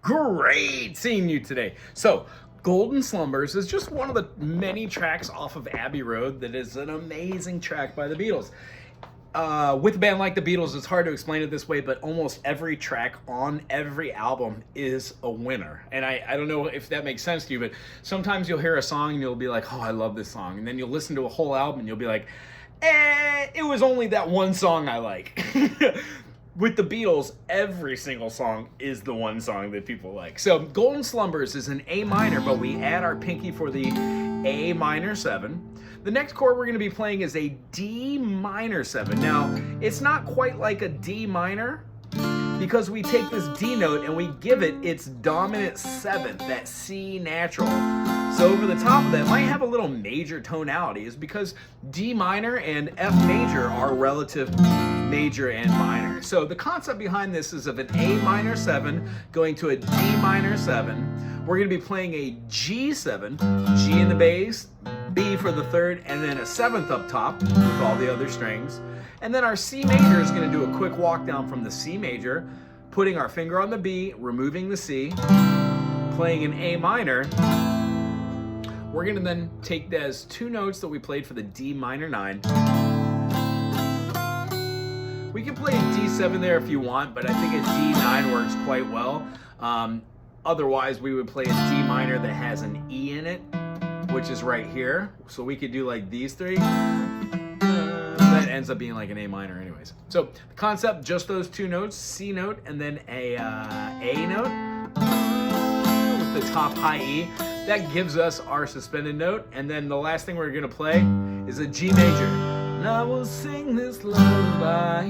Great seeing you today. So, Golden Slumbers is just one of the many tracks off of Abbey Road that is an amazing track by the Beatles. With a band like the Beatles, it's hard to explain it this way, but almost every track on every album is a winner. And I don't know if that makes sense to you, but sometimes you'll hear a song and you'll be like, oh, I love this song. And then you'll listen to a whole album and you'll be like, it was only that one song I like. With the Beatles, every single song is the one song that people like. So Golden Slumbers is an A minor, but we add our pinky for the A minor 7. The next chord we're going to be playing is a D minor 7. Now, it's not quite like a D minor because we take this D note and we give it its dominant 7th, that C natural. So over the top of that, it might have a little major tonality, is because D minor and F major are relative major and minor. So the concept behind this is of an A minor 7 going to a D minor 7. We're going to be playing a G7, G in the bass, B for the 3rd, and then a 7th up top with all the other strings. And then our C major is going to do a quick walk down from the C major, putting our finger on the B, removing the C, playing an A minor. We're going to then take those two notes that we played for the D minor 9. We can play a D7 there if you want, but I think a D9 works quite well. Otherwise, we would play a D minor that has an E in it, which is right here. So we could do like these three. That ends up being like an A minor anyways. So the concept, just those two notes, C note and then a note with the top high E. That gives us our suspended note. And then the last thing we're gonna play is a G major. And I will sing this lullaby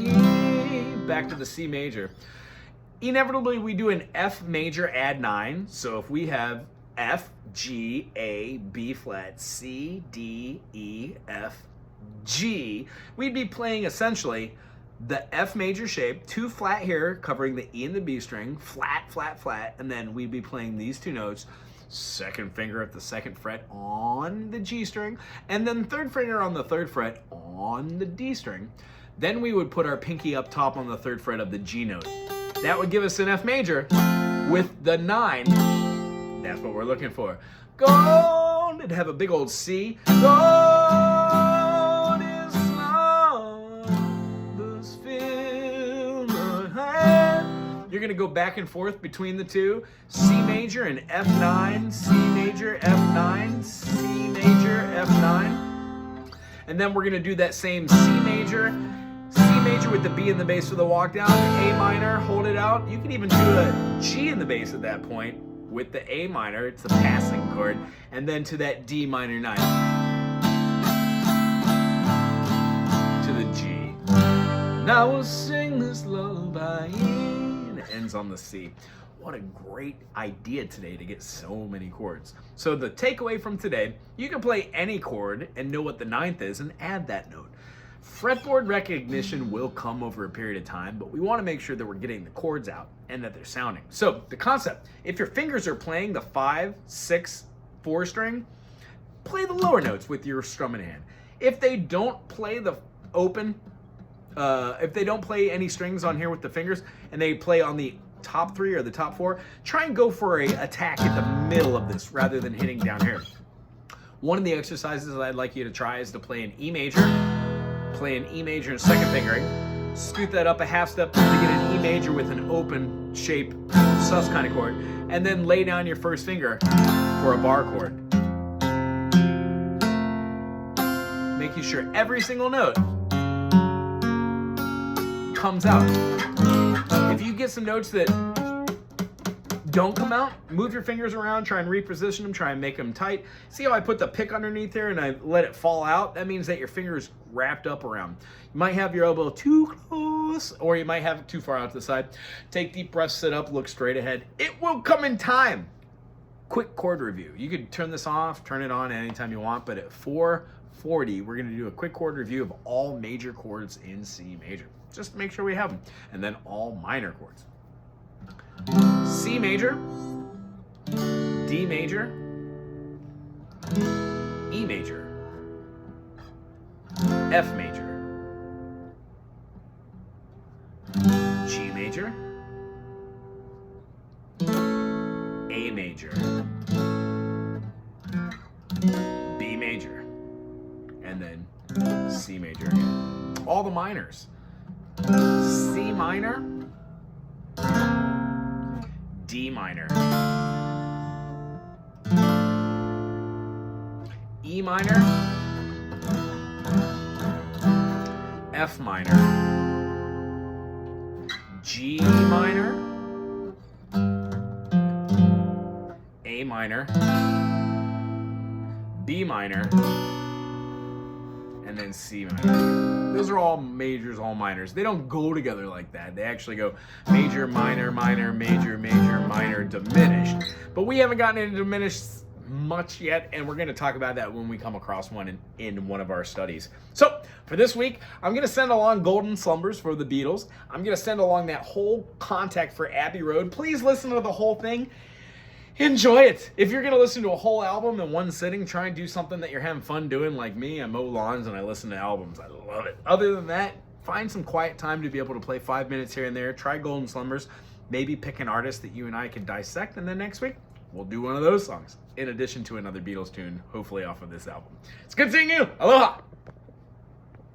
back to the C major. Inevitably, we do an F major add 9. So if we have F, G, A, B flat, C, D, E, F, G, we'd be playing essentially the F major shape, 2 flat here covering the E and the B string, flat, flat, flat, and then we'd be playing these two notes, 2nd finger at the 2nd fret on the G string, and then 3rd finger on the 3rd fret on the D string. Then we would put our pinky up top on the 3rd fret of the G note. That would give us an F major with the 9. That's what we're looking for. Gold, it'd have a big old C. Gold is slumbers fill my hand. You're gonna go back and forth between the two. C major and F9, C major, F9, C major, F9. And then we're gonna do that same C major with the B in the bass for the walk down, A minor, hold it out. You can even do a G in the bass at that point with the A minor, it's the passing chord, and then to that D minor 9. To the G. Now we'll sing this lullaby, and it ends on the C. What a great idea today to get so many chords. So the takeaway from today, you can play any chord and know what the 9th is and add that note. Fretboard recognition will come over a period of time, but we want to make sure that we're getting the chords out and that they're sounding. So the concept, if your fingers are playing the 5, 6, 4 string, play the lower notes with your strumming hand. If they don't play the open, if they don't play any strings on here with the fingers and they play on the top 3 or the top 4, try and go for a attack at the middle of this rather than hitting down here. One of the exercises that I'd like you to try is to play an E major, play an E major and 2nd fingering, scoot that up a half step to get an E major with an open shape sus kind of chord, and then lay down your 1st finger for a bar chord. Making sure every single note comes out. If you get some notes that don't come out, move your fingers around, try and reposition them, try and make them tight. See how I put the pick underneath there and I let it fall out? That means that your finger's wrapped up around. You might have your elbow too close, or you might have it too far out to the side. Take deep breaths, sit up, look straight ahead. It will come in time. Quick chord review. You could turn this off, turn it on anytime you want, but at 4:40, we're gonna do a quick chord review of all major chords in C major. Just to make sure we have them. And then all minor chords. C major, D major, E major, F major, G major, major, B major, and then C major again. All the minors. C minor, D minor, E minor, F minor, G minor, A minor, B minor, and then C minor. Those are all majors, all minors. They don't go together like that. They actually go major, minor, minor, major, major, minor, diminished. But we haven't gotten into diminished much yet, and we're going to talk about that when we come across one in one of our studies. So for this week, I'm going to send along Golden Slumbers for the Beatles. I'm going to send along that whole contact for Abbey Road. Please listen to the whole thing. Enjoy it. If you're going to listen to a whole album in one sitting, try and do something that you're having fun doing like me. I mow lawns and I listen to albums. I love it. Other than that, find some quiet time to be able to play 5 minutes here and there. Try Golden Slumbers. Maybe pick an artist that you and I can dissect, and then next week we'll do one of those songs in addition to another Beatles tune, hopefully off of this album. It's good seeing you. Aloha.